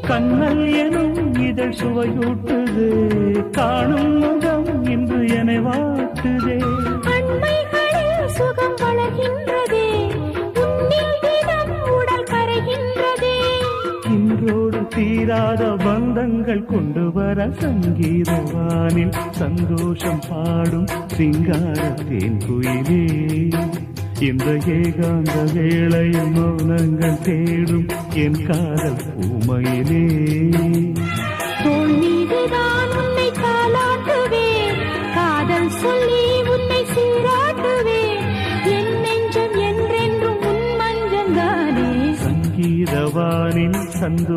கண்ணல் எனும் இதழ் சுவையூட்டுது, காணும் முகம் இன்று என்னை வாட்டுதே. அண்மைகளில் சுகம் வளர்கின்றதே, உன்னில் தினம் உடல் கரைகின்றதே. இன்றோடு தீராத பந்தங்கள் கொண்டு வர சங்கீதவானில் சந்தோஷம் பாடும் சிங்கார தேன் குயிலே. இந்த ஏகாந்த வேளையில் மௌனங்கள் தேடும் என் காதல் பூமையிலே. தோள் மீதுதான் உன்னை காலாட்டுவேன், காதல் சொல்லி உன்னை சீராட்டுவேன். என் நெஞ்சம் என்றென்றும் உன் மஞ்சந்தானே. சங்கீதவானில் சந்தோ